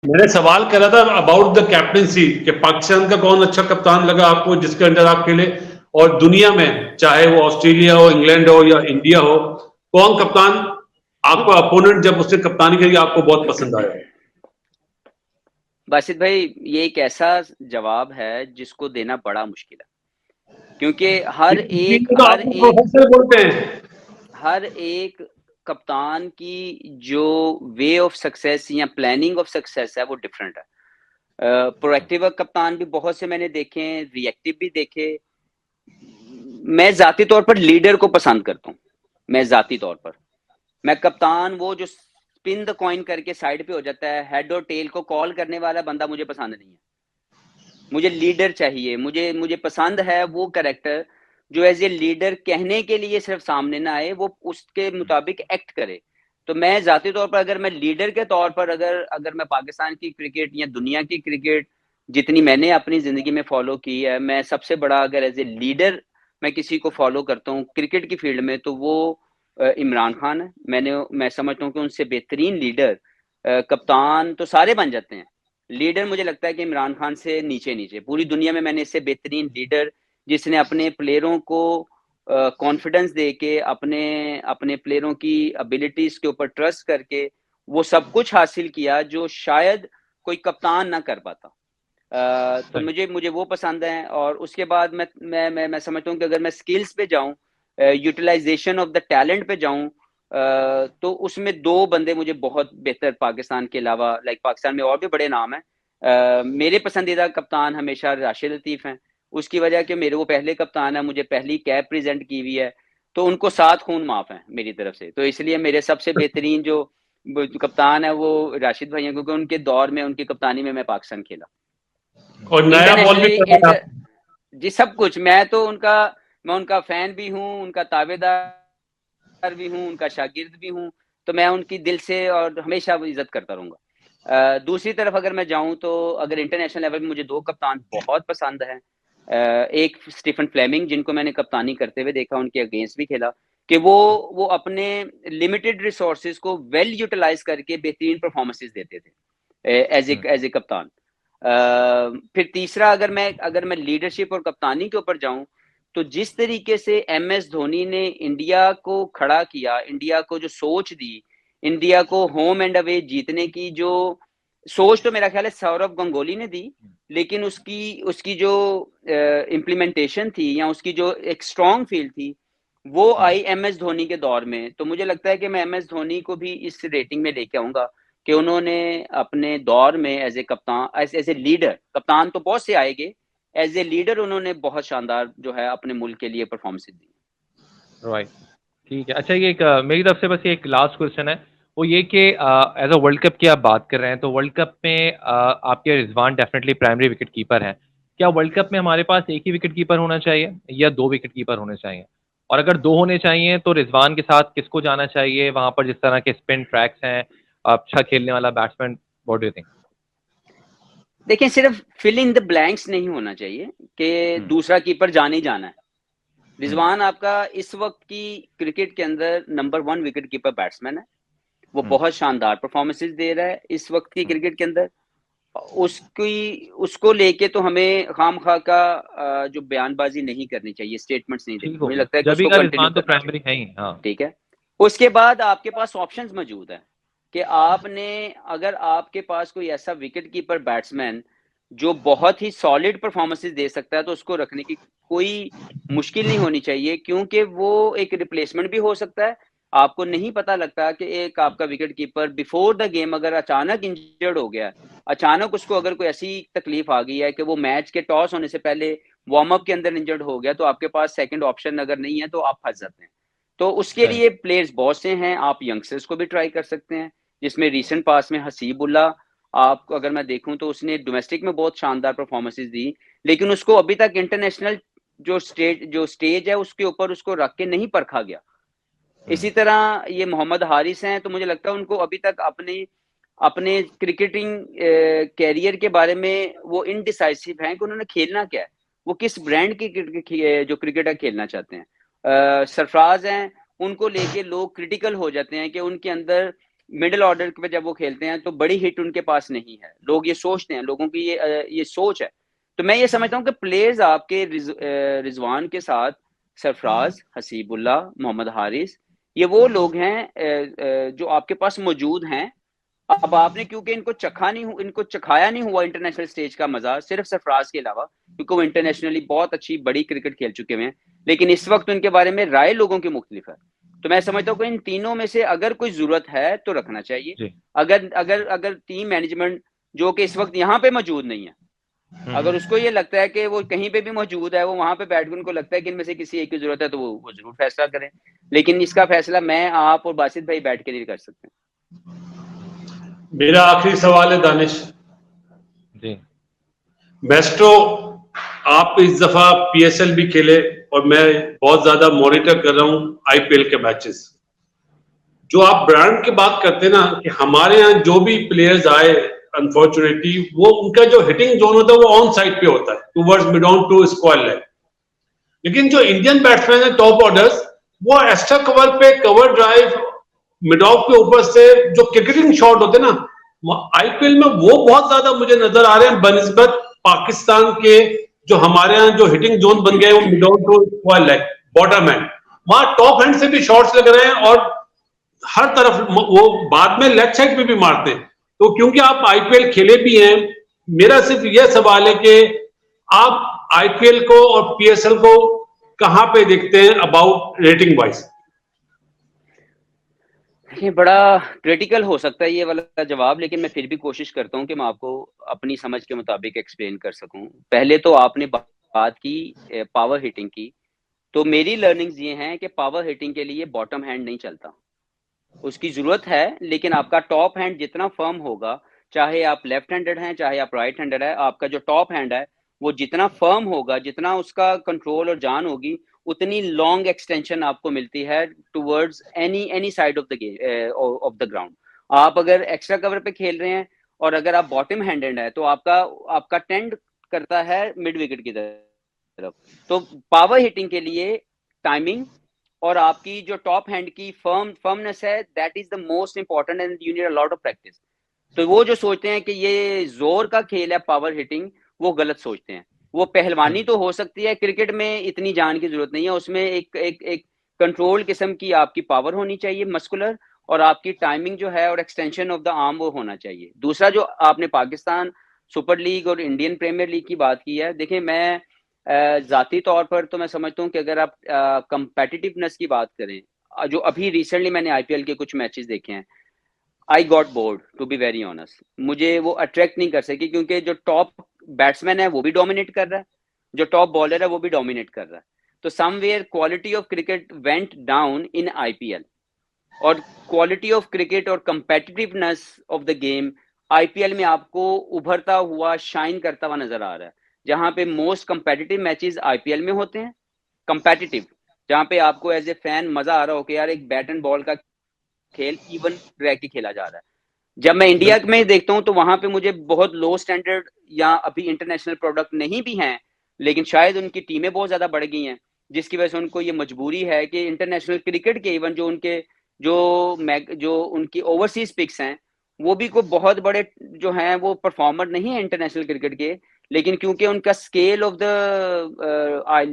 मैंने सवाल करा था अबाउट द कैप्टनसी कि पाकिस्तान का कौन अच्छा कप्तान लगा आपको जिसके अंदर आप खेले, और दुनिया में चाहे वो ऑस्ट्रेलिया हो, इंग्लैंड हो या इंडिया हो, कौन कप्तान आपको अपोनेंट जब उसने कप्तानी करी आपको बहुत पसंद आया? बासित भाई, ये एक ऐसा जवाब है जिसको देना बड़ा मुश्किल है, क्योंकि हर एक तो हर आपको एक प्रोफेसर बोलते हैं। हर एक कप्तान की जो वे ऑफ सक्सेस या प्लानिंग ऑफ सक्सेस है वो डिफरेंट है। प्रोएक्टिव कप्तान भी बहुत से मैंने देखे हैं, रिएक्टिव भी देखे। मैं जाती तौर पर लीडर को पसंद करता हूँ। मैं जाती तौर पर मैं कप्तान वो जो स्पिन द कॉइन करके साइड पे हो जाता है, हेड और टेल को कॉल करने वाला बंदा मुझे पसंद नहीं है। मुझे लीडर चाहिए। मुझे मुझे पसंद है वो कैरेक्टर जो एज ए लीडर कहने के लिए सिर्फ सामने ना आए, वो उसके मुताबिक एक्ट करे। तो मैं जाती तौर पर अगर मैं लीडर के तौर पर अगर अगर मैं पाकिस्तान की क्रिकेट या दुनिया की क्रिकेट जितनी मैंने अपनी जिंदगी में फॉलो की है, मैं सबसे बड़ा अगर एज ए लीडर मैं किसी को फॉलो करता हूँ क्रिकेट की फील्ड में, तो वो इमरान खान है। मैं समझता हूँ कि उनसे बेहतरीन लीडर कप्तान तो सारे बन जाते हैं, लीडर मुझे लगता है कि इमरान खान से नीचे नीचे पूरी दुनिया में मैंने इससे बेहतरीन लीडर जिसने अपने प्लेयरों को कॉन्फिडेंस दे के अपने अपने प्लेयरों की एबिलिटीज के ऊपर ट्रस्ट करके वो सब कुछ हासिल किया जो शायद कोई कप्तान ना कर पाता। तो मुझे मुझे वो पसंद है। और उसके बाद मैं समझता हूँ कि अगर मैं स्किल्स पे जाऊँ, यूटिलाइजेशन ऑफ द टैलेंट पे जाऊँ, तो उसमें दो बंदे मुझे बहुत बेहतर पाकिस्तान के अलावा, लाइक पाकिस्तान में और भी बड़े नाम हैं। मेरे पसंदीदा कप्तान हमेशा राशिद लतीफ़ हैं। उसकी वजह कि मेरे वो पहले कप्तान है, मुझे पहली कैप प्रेजेंट की हुई है, तो उनको 7 खून माफ है मेरी तरफ से। तो इसलिए मेरे सबसे बेहतरीन जो कप्तान है वो राशिद भाई हैं, क्योंकि उनके दौर में उनकी कप्तानी में मैं पाकिस्तान खेला और नया बॉल भी इंटरनेशनली करवाया इंटर आपने। जी सब कुछ। मैं उनका फैन भी हूँ, उनका ताबेदार भी हूँ, उनका शागिर्द भी हूँ। तो मैं उनकी दिल से और हमेशा इज्जत करता रहूंगा। दूसरी तरफ अगर मैं जाऊं तो अगर इंटरनेशनल लेवल में मुझे दो कप्तान बहुत पसंद हैं। एक स्टीफन फ्लेमिंग जिनको मैंने कप्तानी करते हुए देखा, उनके अगेंस्ट भी खेला, कि वो अपने लिमिटेड रिसोर्सेज को वेल यूटिलाइज करके बेहतरीन परफॉर्मेंसेज देते थे एज ए कप्तान। फिर तीसरा अगर मैं लीडरशिप और कप्तानी के ऊपर जाऊं, तो जिस तरीके से MS धोनी ने इंडिया को खड़ा किया, इंडिया को जो सोच दी, इंडिया को होम एंड अवे जीतने की जो सोच, तो मेरा ख्याल है सौरव गंगोली ने दी, लेकिन उसकी उसकी जो इम्प्लीमेंटेशन थी या उसकी जो एक स्ट्रॉन्ग फील्ड थी वो आई MS धोनी के दौर में। तो मुझे लगता है कि मैं MS धोनी को भी इस रेटिंग में लेके आऊंगा कि उन्होंने अपने दौर में एज ए कप्तान, एज ए लीडर, कप्तान तो बहुत से आएंगे, एज ए लीडर उन्होंने बहुत शानदार जो है अपने मुल्क के लिए परफॉर्मेंस दी। राइट, ठीक है। अच्छा, ये एक मेरी तरफ से बस एक लास्ट क्वेश्चन है, वो ये कि एज अ वर्ल्ड कप की आप बात कर रहे हैं, तो वर्ल्ड कप में आपके Rizwan definitely primary wicket keeper हैं। क्या वर्ल्ड कप में हमारे पास एक ही विकेट कीपर होना चाहिए या दो विकेट कीपर होने चाहिए? और अगर दो होने चाहिए तो रिजवान के साथ किसको जाना चाहिए वहां पर, जिस तरह के स्पिन ट्रैक्स हैं, अच्छा खेलने वाला batsman? What do you think? देखिए, सिर्फ फिल इन द ब्लैंक्स नहीं होना चाहिए कि दूसरा कीपर जाने ही जाना है। रिजवान आपका इस वक्त की क्रिकेट के अंदर नंबर 1 विकेट कीपर बैट्समैन है। वो बहुत शानदार परफॉर्मेंसेस दे रहा है इस वक्त की क्रिकेट के अंदर। उसको लेके तो हमें खामखा का जो बयानबाजी नहीं करनी चाहिए, स्टेटमेंट्स नहीं देनी। ठीक हो मुझे गया, लगता है कि जब भी उसको का कंटिन्यू रिजवान तो करना प्राइमरी चाहिए। है ही। हाँ, ठीक है। उसके बाद आपके पास ऑप्शंस मौजूद है कि अगर आपके पास कोई ऐसा विकेट कीपर बैट्समैन जो बहुत ही सॉलिड परफॉर्मेंसेस दे सकता है, तो उसको रखने की कोई मुश्किल नहीं होनी चाहिए, क्योंकि वो एक रिप्लेसमेंट भी हो सकता है। आपको नहीं पता लगता कि एक आपका wicket keeper before the game अगर अचानक इंजर्ड हो गया, अचानक उसको अगर कोई ऐसी तकलीफ आ गई है कि वो मैच के टॉस होने से पहले वार्म अप के अंदर इंजर्ड हो गया, तो आपके पास सेकंड ऑप्शन अगर नहीं है तो आप फंस जाते हैं। तो उसके लिए प्लेयर्स बहुत से हैं। आप यंगस्टर्स को भी ट्राई कर सकते हैं, जिसमें रिसेंट पास में हसीबुल्ला, आपको अगर मैं देखूं तो उसने डोमेस्टिक में बहुत शानदार परफॉर्मेंसेस दी, लेकिन उसको अभी तक इंटरनेशनल जो स्टेज है उसके ऊपर उसको रख के नहीं परखा गया। इसी तरह ये मोहम्मद हारिस हैं, तो मुझे लगता है उनको अभी तक अपने अपने क्रिकेटिंग कैरियर के बारे में वो इनडिसाइसिव हैं कि उन्होंने खेलना क्या है, वो किस ब्रांड की जो क्रिकेटर खेलना चाहते हैं। सरफराज हैं, उनको लेके लोग क्रिटिकल हो जाते हैं कि उनके अंदर मिडिल ऑर्डर पे जब वो खेलते हैं तो बड़ी हिट उनके पास नहीं है। लोग ये सोचते हैं, लोगों की ये सोच है। तो मैं ये समझता हूँ कि प्लेयर्स आपके रिजवान के साथ सरफराज, हसीबुल्ला, मोहम्मद हारिस, ये वो लोग हैं जो आपके पास मौजूद हैं। अब आपने क्योंकि इनको चखाया नहीं हुआ इंटरनेशनल स्टेज का मजा, सिर्फ सरफराज के अलावा, क्योंकि वो इंटरनेशनली बहुत अच्छी बड़ी क्रिकेट खेल चुके हैं, लेकिन इस वक्त उनके बारे में राय लोगों की मुख्तलिफ है। तो मैं समझता हूँ कि इन तीनों में से अगर कोई जरूरत है तो रखना चाहिए। जी। अगर टीम मैनेजमेंट जो कि इस वक्त यहाँ पे मौजूद नहीं है, अगर उसको ये लगता है कि वो कहीं पे भी मौजूद है, वो वहां पे बैठ के उनको लगता है कि इनमें से किसी एक की जरूरत है, तो वो जरूर फैसला करें। लेकिन इसका फैसला मैं, आप और बासित भाई बैठ के नहीं कर सकते। मेरा आखिरी सवाल है दानिश जी। मेस्ट्रो, आप इस दफा पीएसएल भी खेले और मैं बहुत ज्यादा मॉनिटर कर रहा हूं आईपीएल के मैचेस। जो आप ब्रांड की बात करते हैं ना, कि हमारे यहाँ जो भी प्लेयर्स आए, अनफॉर्चुनेटली वो उनका जो हिटिंग जोन होता है वो ऑन साइड पे होता है, towards mid on to square leg. लेकिन जो इंडियन बैट्समैन है टॉप ऑर्डर्स, वो एक्स्ट्रा कवर पे, कवर ड्राइव, मिड ऑफ के ऊपर से जो क्रिकेटिंग शॉट होते हैं ना, आईपीएल में वो बहुत ज्यादा मुझे नजर आ रहे हैं बनिस्बत पाकिस्तान के। जो हमारे यहाँ जो हिटिंग जोन बन गए वो mid on to square leg, bottom hand, वहां टॉप हैंड से भी शॉट्स लग रहे हैं और हर तरफ वो बाद में लेग साइड पे भी मारते हैं। तो क्योंकि आप आईपीएल खेले भी हैं, मेरा सिर्फ यह सवाल है कि आप आईपीएल को और पीएसएल को कहां पे देखते हैं अबाउट रेटिंग वाइज? ये बड़ा क्रिटिकल हो सकता है ये वाला जवाब, लेकिन मैं फिर भी कोशिश करता हूँ कि मैं आपको अपनी समझ के मुताबिक एक्सप्लेन कर सकूं। पहले तो आपने बात की पावर हिटिंग की, तो मेरी लर्निंग्स ये हैं कि पावर हिटिंग के लिए बॉटम हैंड नहीं चलता। उसकी जरूरत है, लेकिन आपका टॉप हैंड जितना फर्म होगा, चाहे आप लेफ्ट हैंडेड हैं चाहे आप राइट हैंडेड है, आपका जो टॉप हैंड है वो जितना फर्म होगा, जितना उसका कंट्रोल और जान होगी, उतनी लॉन्ग एक्सटेंशन आपको मिलती है towards any side of the game of the ground. आप अगर एक्स्ट्रा कवर पे खेल रहे हैं और अगर आप बॉटम हैंडेड है, तो आपका टेंड करता है मिड विकेट की तरफ। तो पावर हिटिंग के लिए टाइमिंग और आपकी जो टॉप हैंड की फर्मनेस है, that is the most important and you need a lot of practice. तो वो जो सोचते हैं कि ये जोर का खेल है पावर हिटिंग, वो गलत सोचते हैं। वो पहलवानी तो हो सकती है, क्रिकेट में इतनी जान की जरूरत नहीं है। उसमें एक कंट्रोल किस्म की आपकी पावर होनी चाहिए, मस्कुलर, और आपकी टाइमिंग जो है और एक्सटेंशन ऑफ द आर्म वो होना चाहिए। दूसरा, जो आपने पाकिस्तान सुपर लीग और इंडियन प्रीमियर लीग की बात की है, देखिए मैं जाती तौर पर तो मैं समझता हूँ कि अगर आप कंपेटिटिवनेस की बात करें, जो अभी रिसेंटली मैंने आईपीएल के कुछ मैचेस देखे हैं, I got bored to be very honest. मुझे वो अट्रैक्ट नहीं कर सकी, क्योंकि जो टॉप बैट्समैन है वो भी डोमिनेट कर रहा है, जो टॉप बॉलर है वो भी डोमिनेट कर रहा है। तो somewhere quality of cricket went down in IPL, और क्वालिटी ऑफ क्रिकेट और competitiveness of the game IPL में आपको उभरता हुआ, शाइन करता हुआ नजर आ रहा है। जहां पे मोस्ट कंपेटिटिव मैचेस आईपीएल में होते हैं, कंपेटिटिव, जहां पे आपको एज ए फैन मजा आ रहा हो कि यार एक बैट एंड बॉल का खेल इवन रह के खेला जा रहा है। जब मैं इंडिया में देखता हूं तो वहां पे मुझे बहुत लो स्टैंडर्ड या अभी इंटरनेशनल प्रोडक्ट नहीं भी हैं, लेकिन शायद उनकी टीमें बहुत ज्यादा बढ़ गई हैं, जिसकी वजह से उनको ये मजबूरी है कि इंटरनेशनल क्रिकेट के इवन जो उनकी ओवरसीज पिक्स हैं, वो भी कोई बहुत बड़े जो हैं वो परफॉर्मर नहीं है इंटरनेशनल क्रिकेट के, लेकिन क्योंकि उनका स्केल ऑफ द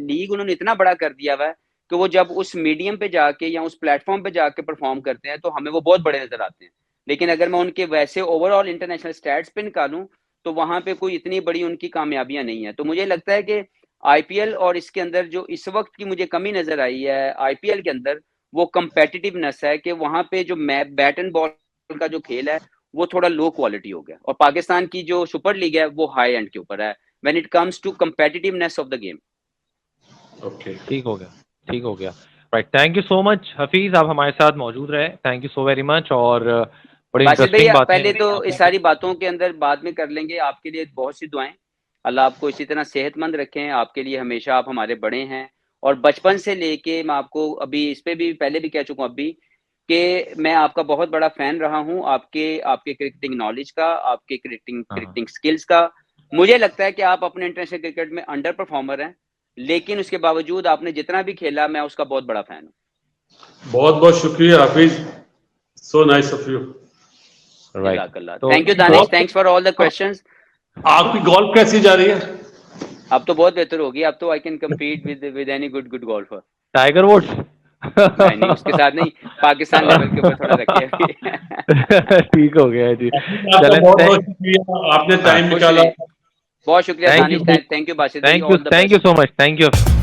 लीग उन्होंने इतना बड़ा कर दिया हुआ है कि वो जब उस मीडियम पे जाके या उस प्लेटफॉर्म पे जाके परफॉर्म करते हैं तो हमें वो बहुत बड़े नजर आते हैं। लेकिन अगर मैं उनके वैसे ओवरऑल इंटरनेशनल स्टैट्स पे निकालूं तो वहां पे कोई इतनी बड़ी उनकी कामयाबियां नहीं है। तो मुझे लगता है कि आईपीएल और इसके अंदर जो इस वक्त की मुझे कमी नजर आई है आईपीएल के अंदर, वो कंपेटिटिवनेस है कि वहां पे जो बैट एंड बॉल का जो खेल है वो थोड़ा लो क्वालिटी हो गया, और पाकिस्तान की जो सुपर लीग है वो हाई एंड के ऊपर है when it comes to competitiveness of the game. Okay, ठीक हो गया। Right, thank you so much Hafeez, आप हमारे साथ मौजूद रहे, thank you so very much. और बड़ी इंटरेस्टिंग बात पहले तो इस सारी बातों के अंदर बाद में कर लेंगे। आपके लिए बहुत सी दुआएं, अल्लाह आपको इसी तरह सेहतमंद रखें। आपके लिए हमेशा, आप हमारे बड़े हैं, और बचपन से लेके मैं आपको अभी इस पे भी पहले भी कह चुका हूँ अभी कि मैं आपका बहुत बड़ा फैन रहा हूँ, आपके क्रिकेटिंग नॉलेज का, आपके क्रिकेटिंग स्किल्स का। मुझे लगता है कि आप अपने इंटरनेशनल क्रिकेट में अंडर परफॉर्मर हैं, लेकिन उसके बावजूद आपने जितना भी खेला, मैं उसका बहुत बड़ा फैन हूँ। बहुत बहुत शुक्रिया Hafiz, so nice of you. Right. जज़ाकल्लाह। तो thank you Danish, thanks for all the questions. आपकी गोल्फ कैसी जा रही है? अब तो बहुत बेहतर होगी, अब तो I can compete with any good golfer. Tiger Woods नहीं उसके साथ नहीं, पाकिस्तान लेवल के ऊपर थोड़ा रखे अभी। ठीक हो गया है जी। आपका चलें, बहुत बहुत शुक्रिया, आपने टाइम खुश निकाला। रहिए। बहुत शुक्रिया Thank Danish, you. Thank you Basit भाई, all the Thank you best. so much. Thank you.